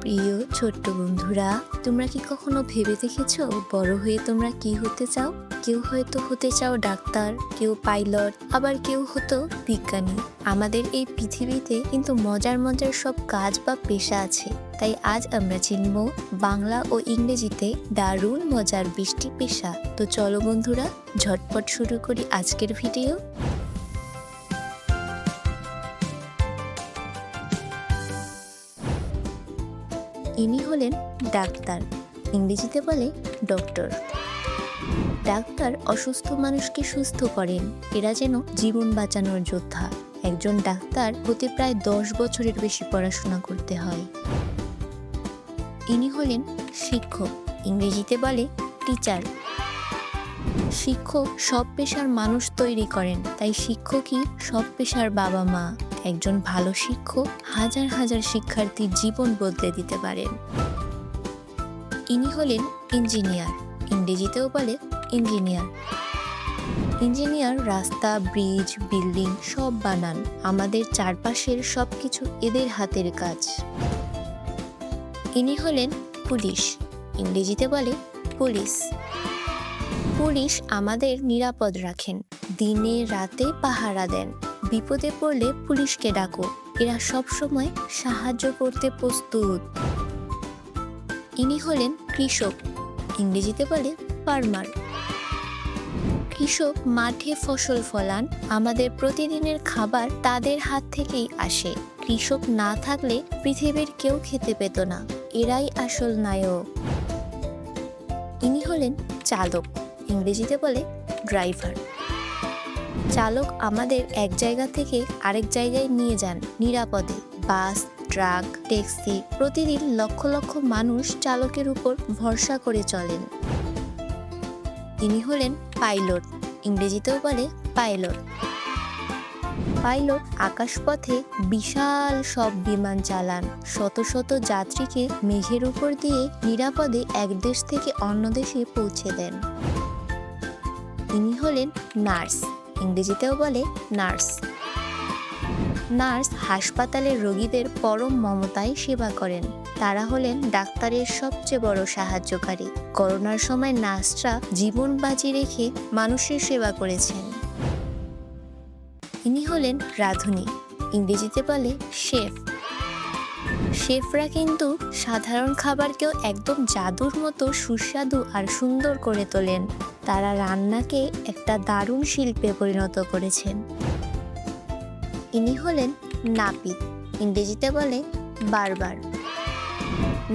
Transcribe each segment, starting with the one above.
প্রিয় ছোট্ট বন্ধুরা, তোমরা কি কখনো ভেবে দেখেছো বড় হয়ে তোমরা কি হতে চাও? কেউ হয়তো হতে চাও ডাক্তার, কেউ পাইলট, আবার কেউ হতো বিজ্ঞানী। আমাদের এই পৃথিবীতে কিন্তু মজার মজার সব কাজ বা পেশা আছে। তাই আজ আমরা চিনব বাংলা ও ইংরেজিতে দারুণ মজার 20টি পেশা। তো চলো বন্ধুরা, ঝটপট শুরু করি আজকের ভিডিও। ইনি হলেন ডাক্তার, ইংরেজিতে বলে ডক্টর। ডাক্তার অসুস্থ মানুষকে সুস্থ করেন, এরা যেন জীবন বাঁচানোর যোদ্ধা। একজন ডাক্তার হতে প্রায় 10 বছরের বেশি পড়াশোনা করতে হয়। ইনি হলেন শিক্ষক, ইংরেজিতে বলে টিচার। শিক্ষক সব পেশার মানুষ তৈরি করেন, তাই শিক্ষকই সব পেশার বাবা মা। একজন ভালো শিক্ষক হাজার হাজার শিক্ষার্থীর জীবন বদলে দিতে পারেন। ইনি হলেন ইঞ্জিনিয়ার, ইংরেজিতেও বলে ইঞ্জিনিয়ার। ইঞ্জিনিয়ার রাস্তা, ব্রিজ, বিল্ডিং সব বানান। আমাদের চারপাশের সবকিছু এদের হাতের কাজ। ইনি হলেন পুলিশ, ইংরেজিতে বলে পুলিশ। পুলিশ আমাদের নিরাপদ রাখেন, দিনে রাতে পাহারা দেন। বিপদে পড়লে পুলিশকে ডাকো, এরা সবসময় সাহায্য করতে প্রস্তুত। ইনি হলেন কৃষক, ইংরেজিতে বলে ফার্মার। কৃষক মাঠে ফসল ফলান, আমাদের প্রতিদিনের খাবার তাদের হাত থেকেই আসে। কৃষক না থাকলে পৃথিবীর কেউ খেতে পেত না, এরাই আসল নায়ক। ইনি হলেন চালক, ইংরেজিতে বলে ড্রাইভার। চালক আমাদের এক জায়গা থেকে আরেক জায়গায় নিয়ে যান নিরাপদে। বাস, ট্রাক, ট্যাক্সি, প্রতিদিন লক্ষ লক্ষ মানুষ চালকের উপর ভরসা করে চলেন। ইনি হলেন পাইলট, ইংরেজিতেও বলে পাইলট। পাইলট আকাশপথে বিশাল সব বিমান চালান, শত শত যাত্রীকে মেঘের উপর দিয়ে নিরাপদে এক দেশ থেকে অন্য দেশে পৌঁছে দেন। ইনি হলেন নার্স, ইংরেজিতেও বলে নার্স। নার্স হাসপাতালের রোগীদের পরম মমতায় সেবা করেন। তারা হলেন ডাক্তারের সবচেয়ে বড় সাহায্যকারী। করোনার সময় নার্সরা জীবন বাজি রেখে মানুষের সেবা করেছেন। ইনি হলেন রাঁধুনি, ইংরেজিতে বলে শেফ। শেফরা কিন্তু সাধারণ খাবারকেও একদম জাদুর মতো সুস্বাদু আর সুন্দর করে তোলেন। তারা রান্নাকে একটা দারুণ শিল্পে পরিণত করেছেন। ইনি হলেন নাপিত, ইংরেজিতে বলে বারবার।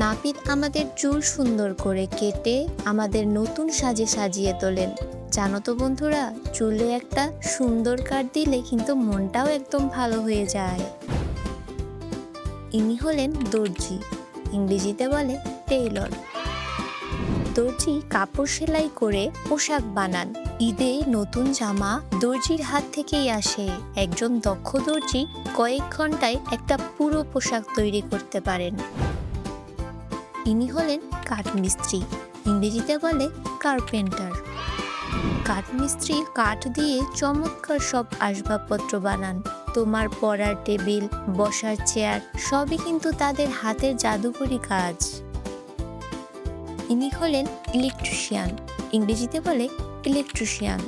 নাপিত আমাদের চুল সুন্দর করে কেটে আমাদের নতুন সাজে সাজিয়ে তোলেন। জানো তো বন্ধুরা, চুলে একটা সুন্দর কাট দিলে কিন্তু মনটাও একদম ভালো হয়ে যায়। ইনি হলেন দর্জি, ইংরেজিতে বলে টেইলর। দর্জি কাপড় সেলাই করে পোশাক বানান। ঈদে নতুন জামা দর্জির হাত থেকেই আসে। একজন দক্ষ দর্জি কয়েক ঘন্টায় একটা পুরো পোশাক তৈরি করতে পারেন। ইনি হলেন কাঠমিস্ত্রি, ইংরেজিতে বলে কার্পেন্টার। কাঠমিস্ত্রি কাঠ দিয়ে চমৎকার সব আসবাবপত্র বানান। তোমার পড়ার টেবিল, বসার চেয়ার সবই কিন্তু তাদের হাতের জাদুকরি কাজ। ইনি হলেন ইলেকট্রিশিয়ান, ইংরেজিতে বলে ইলেকট্রিশিয়ান।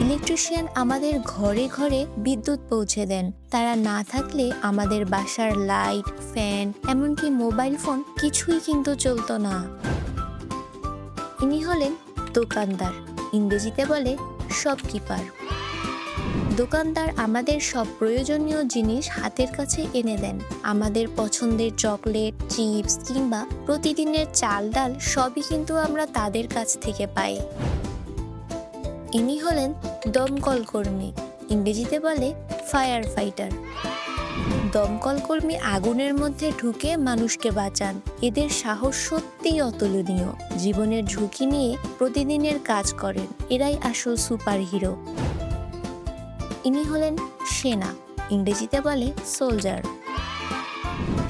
ইলেকট্রিশিয়ান আমাদের ঘরে ঘরে বিদ্যুৎ পৌঁছে দেন। তারা না থাকলে আমাদের বাসার লাইট, ফ্যান, এমনকি মোবাইল ফোন কিছুই কিন্তু চলতো না। ইনি হলেন দোকানদার, ইংরেজিতে বলে শপকিপার। দোকানদার আমাদের সব প্রয়োজনীয় জিনিস হাতের কাছে এনে দেন। আমাদের পছন্দের চকলেট, চিপস কিংবা প্রতিদিনের চাল ডাল সবই কিন্তু আমরা তাদের কাছ থেকে পাই। ইনি হলেন দমকল কর্মী, ইংরেজিতে বলে ফায়ার ফাইটার। দমকল কর্মী আগুনের মধ্যে ঢুকে মানুষকে বাঁচান। এদের সাহস সত্যিই অতুলনীয়। জীবনের ঝুঁকি নিয়ে প্রতিদিনের কাজ করেন, এরাই আসল সুপার হিরো। ইনি হলেন সেনা, ইংরেজিতে বলে সোলজার।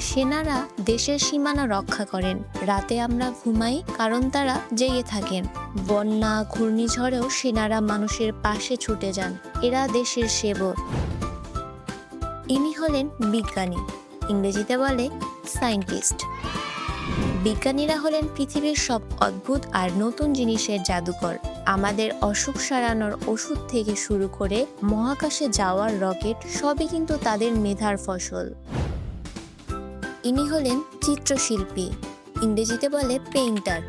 সেনারা দেশের সীমানা রক্ষা করেন। রাতে আমরা ঘুমাই কারণ তারা জেগে থাকেন। বন্যা, ঘূর্ণিঝড়েও সেনারা মানুষের পাশে ছুটে যান, এরা দেশের সেবক। ইনি হলেন বিজ্ঞানী, ইংরেজিতে বলে সায়েন্টিস্ট। বিজ্ঞানীরা হলেন পৃথিবীর সব অদ্ভুত আর নতুন জিনিসের জাদুকর। আমাদের অসুখ সারানোর ওষুধ থেকে শুরু করে মহাকাশে যাওয়ার রকেট সবই কিন্তু তাদের মেধার ফসল। ইনি হলেন চিত্রশিল্পী, ইংরেজিতে বলে পেইন্টার।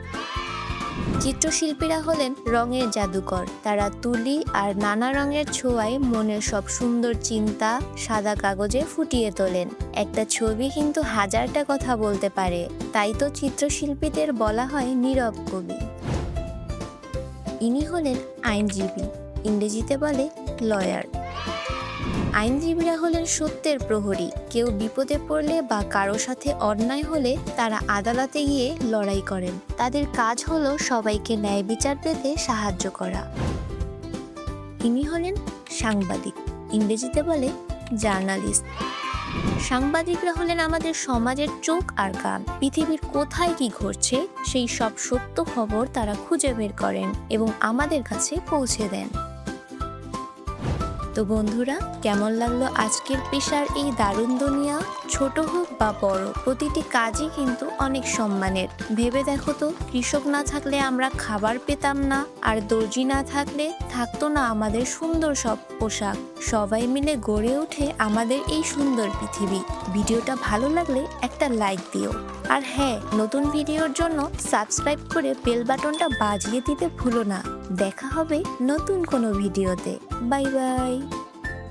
চিত্রশিল্পীরা হলেন রঙের জাদুকর। তারা তুলি আর নানা রঙের ছোঁয়ায় মনের সব সুন্দর চিন্তা সাদা কাগজে ফুটিয়ে তোলেন। একটা ছবি কিন্তু হাজারটা কথা বলতে পারে, তাই তো চিত্রশিল্পীদের বলা হয় নীরব কবি। ইনি হলেন আইনজীবী, ইংরেজিতে বলে লয়ার। আইনজীবীরা হলেন সত্যের প্রহরী। কেউ বিপদে পড়লে বা কারো সাথে অন্যায় হলে তারা আদালতে গিয়ে লড়াই করেন। তাদের কাজ হলো সবাইকে ন্যায় বিচার পেতে সাহায্য করা। ইনি হলেন সাংবাদিক, ইংরেজিতে বলে জার্নালিস্ট। সাংবাদিকরা হলেন আমাদের সমাজের চোখ আর কান। পৃথিবীর কোথায় কি ঘটছে সেই সব সত্য খবর তারা খুঁজে বের করেন এবং আমাদের কাছে পৌঁছে দেন। তো বন্ধুরা, কেমন লাগলো আজকের পেশার এই দারুণ দুনিয়া? ছোট হোক বা বড়, প্রতিটি কাজই কিন্তু অনেক সম্মানের। ভেবে দেখো তো, কৃষক না থাকলে আমরা খাবার পেতাম না, আর দর্জি না থাকলে থাকতো না আমাদের সুন্দর সব পোশাক। সবাই মিলে গড়ে ওঠে আমাদের এই সুন্দর পৃথিবী। ভিডিওটা ভালো লাগলে একটা লাইক দিও, আর হ্যাঁ, নতুন ভিডিওর জন্য সাবস্ক্রাইব করে বেল বাটনটা বাজিয়ে দিতে ভুলো না। দেখা হবে নতুন কোনো ভিডিওতে। Bye bye.